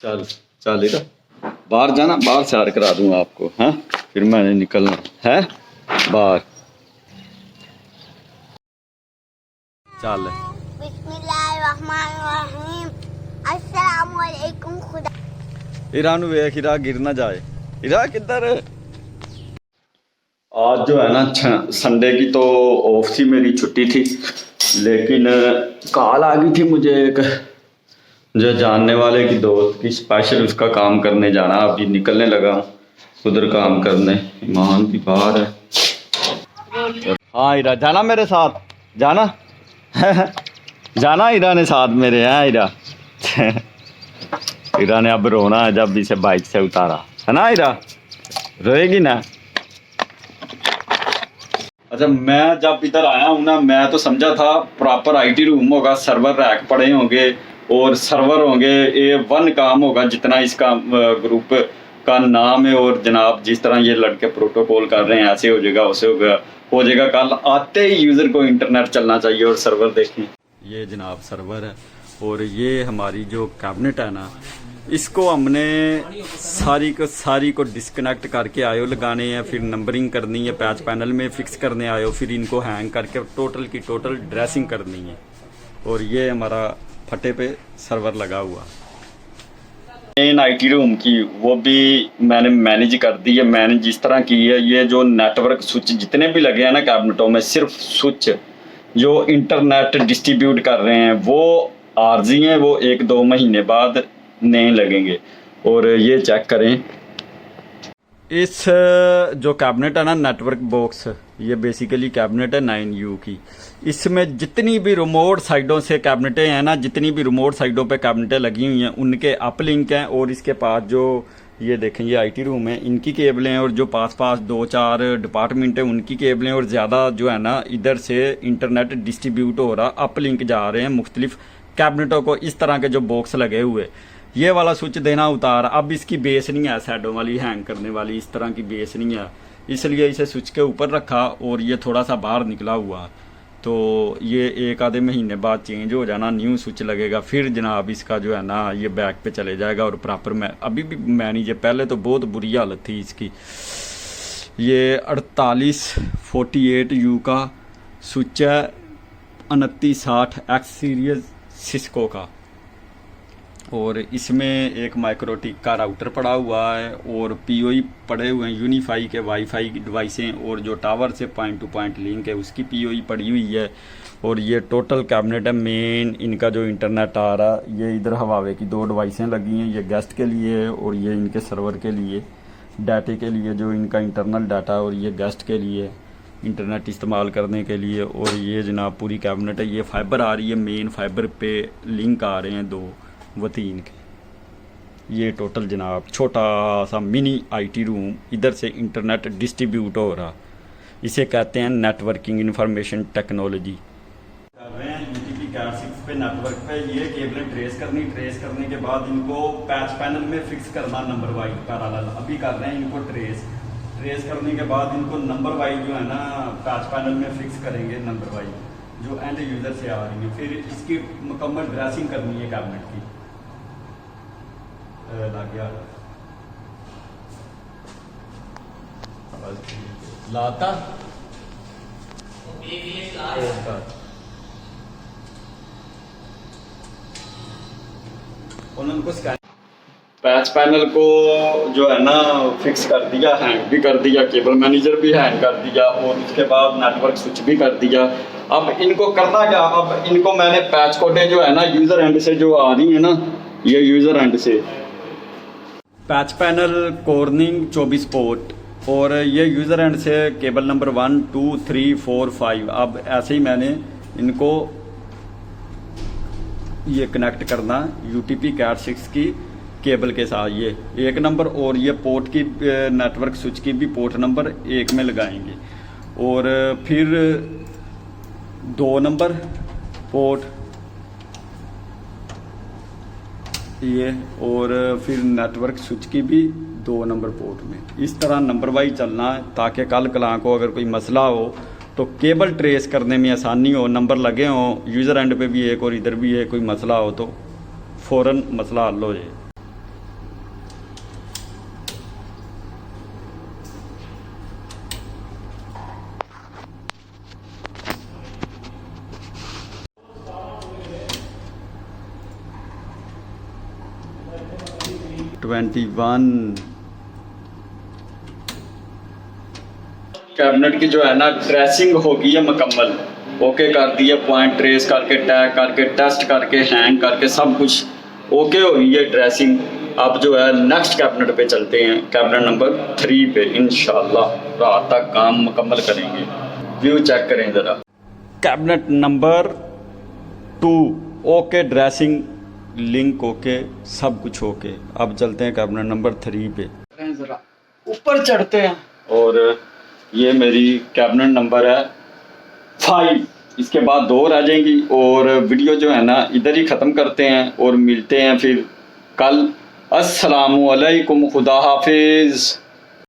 चल चल इधर बाहर जाना, बाहर सैर करा दूंगा आपको। हाँ फिर मैंने निकलना है बाहर। चल बिस्मिल्लाहिर्रहमानिर्रहीम। अस्सलामुअलैकुम। खुदा इरा नु वेख, इरा गिर ना जाए। इरा किधर? आज जो है ना संडे की तो ऑफ थी, मेरी छुट्टी थी, लेकिन कॉल आ गई थी मुझे एक जो जानने वाले की दोस्त की, स्पेशल उसका काम करने जाना। अभी निकलने लगा हूँ उधर काम करने। ईमान भी बाहर है। हाँ इरा जाना मेरे साथ, जाना जाना इरा ने साथ मेरे। हैं इरा इरा ने अब रोना है जब इसे बाइक से उतारा है ना। इरा रोएगी ना। अच्छा मैं जब इधर आया हूँ ना, मैं तो समझा था प्रॉपर आईटी रूम होगा, सर्वर रैक पड़े होंगे और सर्वर होंगे, ये वन काम होगा जितना इसका ग्रुप का नाम है। और जनाब जिस तरह ये लड़के प्रोटोकॉल कर रहे हैं ऐसे हो जाएगा, वैसे हो जाएगा। कल आते ही यूज़र को इंटरनेट चलना चाहिए और सर्वर देखें। ये जनाब सर्वर है और ये हमारी जो कैबिनेट है ना, इसको हमने सारी को डिस्कनेक्ट करके आयो लगाने हैं, फिर नंबरिंग करनी है, पैच पैनल में फिक्स करने आयो, फिर इनको हैंग करके टोटल की टोटल ड्रेसिंग करनी है। और ये हमारा फटे पे सर्वर लगा हुआ मेन आईटी रूम की, वो भी मैंने मैनेज कर दी है। मैंने जिस तरह की है, ये जो नेटवर्क स्विच जितने भी लगे हैं ना कैबिनेटों में, सिर्फ स्विच जो इंटरनेट डिस्ट्रीब्यूट कर रहे हैं वो आर्जी हैं, वो 1-2 महीने बाद नए लगेंगे। और ये चेक करें, इस जो कैबिनेट है ना नेटवर्क बॉक्स, ये बेसिकली कैबिनेट है 9U की। इसमें जितनी भी रिमोट साइडों से कैबिनेटें हैं ना, जितनी भी रिमोट साइडों पे कैबिनेटें लगी हुई हैं उनके अप लिंक हैं। और इसके पास जो ये देखें ये आईटी रूम है, इनकी केबलें हैं, और जो पास 2-4 डिपार्टमेंट है उनकी केबलें, और ज़्यादा जो है ना इधर से इंटरनेट डिस्ट्रीब्यूट हो रहा, अप लिंक जा रहे हैं मुख्तलिफ कैबिनेटों को। इस तरह के जो बॉक्स लगे हुए, ये वाला स्विच देना उतार। अब इसकी बेस नहीं है सैडों वाली हैंग करने वाली, इस तरह की बेस नहीं है, इसलिए इसे स्विच के ऊपर रखा और ये थोड़ा सा बाहर निकला हुआ। तो ये 1-आधे महीने बाद चेंज हो जाना, न्यू स्विच लगेगा, फिर जनाब इसका जो है ना ये बैक पे चले जाएगा। और प्रॉपर मैं अभी भी मैनेज है, पहले तो बहुत बुरी हालत थी इसकी। ये 4848U का स्विच है, 2960X सीरीज सिस्को का। और इसमें एक माइक्रोटिक का राउटर पड़ा हुआ है और पीओई पड़े हुए हैं, यूनिफाई के वाईफाई की डिवाइसें, और जो टावर से पॉइंट टू पॉइंट लिंक है उसकी पीओई पड़ी हुई है। और ये टोटल कैबिनेट है मेन, इनका जो इंटरनेट आ रहा है। ये इधर हवावे की 2 डिवाइसें लगी हैं, ये गेस्ट के लिए है और ये इनके सर्वर के लिए, डाटे के लिए जो इनका इंटरनल डाटा, और ये गेस्ट के लिए इंटरनेट इस्तेमाल करने के लिए। और ये जनाब पूरी कैबिनेट है, ये फाइबर आ रही है, मेन फाइबर पे लिंक आ रहे हैं 2 व 3 के। ये टोटल जनाब छोटा सा मिनी आईटी रूम, इधर से इंटरनेट डिस्ट्रीब्यूट हो रहा, इसे कहते हैं नेटवर्किंग इंफॉर्मेशन टेक्नोलॉजी। कर रहे हैं यूटीपी कैट 6 पे नेटवर्क पे ये केबलें ट्रेस करने के बाद इनको पैच पैनल में फिक्स करना नंबर वाइज पैरेलल। अभी कर रहे हैं इनको ट्रेस करने के बाद इनको नंबर वाइज जो है ना पैच पैनल में फिक्स करेंगे, नंबर वाइज जो एंड यूज़र से आ रही है। फिर इसकी मुकम्मल ड्रेसिंग करनी है कैबिनेट की। लग गया लाता उनको पैच पैनल को जो है ना फिक्स कर दिया, हैंग भी कर दिया, केबल मैनेजर भी हैंग कर दिया, और उसके बाद नेटवर्क स्विच भी कर दिया। अब इनको करना क्या, अब इनको मैंने पैच कोडें जो है ना यूज़र एंड से जो आ रही है ना, ये यूज़र एंड से पैच पैनल कॉर्निंग 24 पोर्ट, और ये यूज़र एंड से केबल नंबर 1 2 3 4 5। अब ऐसे ही मैंने इनको ये कनेक्ट करना यूटीपी कैट 6 की केबल के साथ, ये 1 नंबर, और ये पोर्ट की नेटवर्क स्विच की भी पोर्ट नंबर 1 में लगाएंगे। और फिर 2 नंबर पोर्ट ये, और फिर नेटवर्क स्विच की भी 2 नंबर पोर्ट में। इस तरह नंबर वाइज चलना है ताकि कल कला को अगर कोई मसला हो तो केबल ट्रेस करने में आसानी हो, नंबर लगे हों, यूज़र एंड पे भी एक और इधर भी है, कोई मसला हो तो फ़ौरन मसला हल हो जाए। 21। कैबिनेट की जो है ना ड्रेसिंग हो गई है मुकम्मल, ओके कर दिया, पॉइंट ट्रेस करके, टैग करके, टेस्ट करके, हैंग करके, सब कुछ ओके हो गई है ड्रेसिंग। अब जो है नेक्स्ट कैबिनेट पे चलते हैं, कैबिनेट नंबर 3 पे इंशाल्लाह रात तक काम मुकम्मल करेंगे। व्यू चेक करें ज़रा। Cabinet number 2 okay, dressing link okay, सब कुछ ओके। अब चलते हैं कैबिनेट नंबर 3 पे, ज़रा ऊपर चढ़ते हैं। और ये मेरी कैबिनेट नंबर है 5, इसके बाद 2 रह जाएंगी और वीडियो जो है ना इधर ही ख़त्म करते हैं और मिलते हैं फिर कल। अस्सलामु अलैकुम, खुदा हाफिज़।